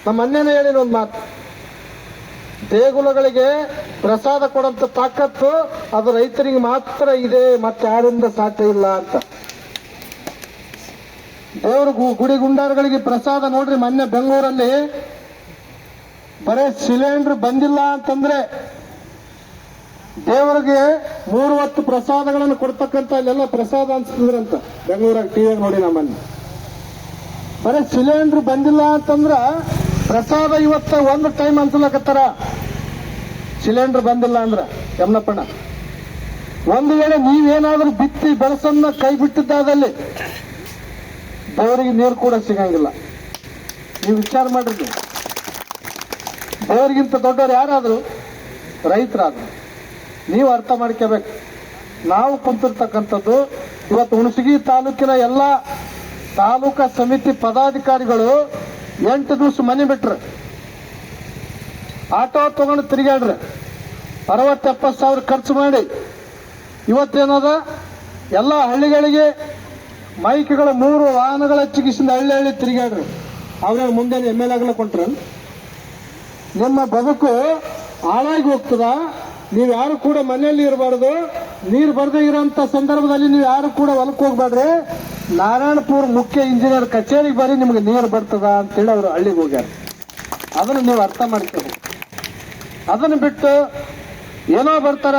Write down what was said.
ನಮ್ಮ ಅಣ್ಣನೇ ಹೇಳಿನ ಒಂದು ಮಾತು, ದೇಗುಲಗಳಿಗೆ ಪ್ರಸಾದ ಕೊಡಂತ ತಾಕತ್ತು ಅದು ರೈತರಿಗೆ ಮಾತ್ರ ಇದೆ, ಮತ್ತೆ ಯಾರಿಂದ ಸಾಧ್ಯ ಇಲ್ಲ ಅಂತ. ದೇವ್ರ ಗುಡಿ ಗುಂಡಾರಗಳಿಗೆ ಪ್ರಸಾದ ನೋಡ್ರಿ, ಮೊನ್ನೆ ಬೆಂಗಳೂರಲ್ಲಿ ಬರೇ ಸಿಲಿಂಡರ್ ಬಂದಿಲ್ಲ ಅಂತಂದ್ರೆ ದೇವರಿಗೆ 3 ಹೊತ್ತು ಪ್ರಸಾದಗಳನ್ನು ಕೊಡ್ತಕ್ಕಂಥ ಅಲ್ಲೆಲ್ಲ ಪ್ರಸಾದ ಅನ್ಸ್ತಿದ್ರಂತ ಬೆಂಗಳೂರಾಗ ಟಿವಿಯಾಗ ನೋಡಿ. ನಮ್ಮಲ್ಲಿ ಬರೇ ಸಿಲಿಂಡರ್ ಬಂದಿಲ್ಲ ಅಂತಂದ್ರ ಪ್ರಸಾದ ಇವತ್ತ ಒಂದು ಟೈಮ್ ಅನ್ಸಲಕತ್ತಾರ. ಸಿಲಿಂಡರ್ ಬಂದಿಲ್ಲ ಅಂದ್ರ ಯಮನಪ್ಪಣ್ಣ, ಒಂದು ವೇಳೆ ನೀವೇನಾದ್ರೂ ಬಿತ್ತಿ ಬೆಳಸನ್ನ ಕೈ ಬಿಟ್ಟಿದ್ದಾದಲ್ಲಿ ದೇವರಿಗೆ ನೀರು ಕೂಡ ಸಿಗಂಗಿಲ್ಲ. ನೀವು ವಿಚಾರ ಮಾಡಿದ್ರಿ, ದೇವರಿಗಿಂತ ದೊಡ್ಡವರು ಯಾರಾದ್ರು ರೈತರಾದ್ರು. ನೀವು ಅರ್ಥ ಮಾಡ್ಕೋಬೇಕು. ನಾವು ಕುಂತಿರ್ತಕ್ಕಂಥದ್ದು ಇವತ್ತು ಹುಣಸಗಿ ತಾಲೂಕಿನ ಎಲ್ಲ ತಾಲೂಕಾ ಸಮಿತಿ ಪದಾಧಿಕಾರಿಗಳು 8 ದಿವಸ ಮನೆ ಬಿಟ್ರು, ಆಟೋ ತಗೊಂಡು ತಿರುಗಾಡ್ರಿ, 60-70 ಸಾವಿರ ಖರ್ಚು ಮಾಡಿ ಇವತ್ತೇನದ ಎಲ್ಲ ಹಳ್ಳಿಗಳಿಗೆ ಮೈಕ್ಗಳ 3 ವಾಹನಗಳ ಚಿಕಿತ್ಸೆಯಿಂದ ಹಳ್ಳಿ ತಿರುಗಾಡ್ರಿ. ಅವ್ರ ಮುಂದೆ MLA ಆಗಲ ಕೊಂಡ್ರ ನಿಮ್ಮ ಬದುಕು ಹಾಳಾಗಿ ಹೋಗ್ತದ. ನೀವು ಯಾರು ಕೂಡ ಮನೆಯಲ್ಲಿ ಇರಬಾರ್ದು. ನೀರು ಬರದೇ ಇರೋಂಥ ಸಂದರ್ಭದಲ್ಲಿ ನೀವು ಯಾರು ಕೂಡ ಹೊಲಕ್ಕೆ ಹೋಗ್ಬೇಡ್ರಿ. ನಾರಾಯಣಪುರ ಮುಖ್ಯ ಇಂಜಿನಿಯರ್ ಕಚೇರಿಗೆ ಬರೀ ನಿಮ್ಗೆ ನೀರು ಬರ್ತದ ಅಂತೇಳಿ ಅವರು ಹಳ್ಳಿಗೆ ಹೋಗ್ಯಾರ. ಅದನ್ನು ನೀವು ಅರ್ಥ ಮಾಡ್ಕೋಬೇಕು. ಅದನ್ನು ಬಿಟ್ಟು ಏನೋ ಬರ್ತಾರ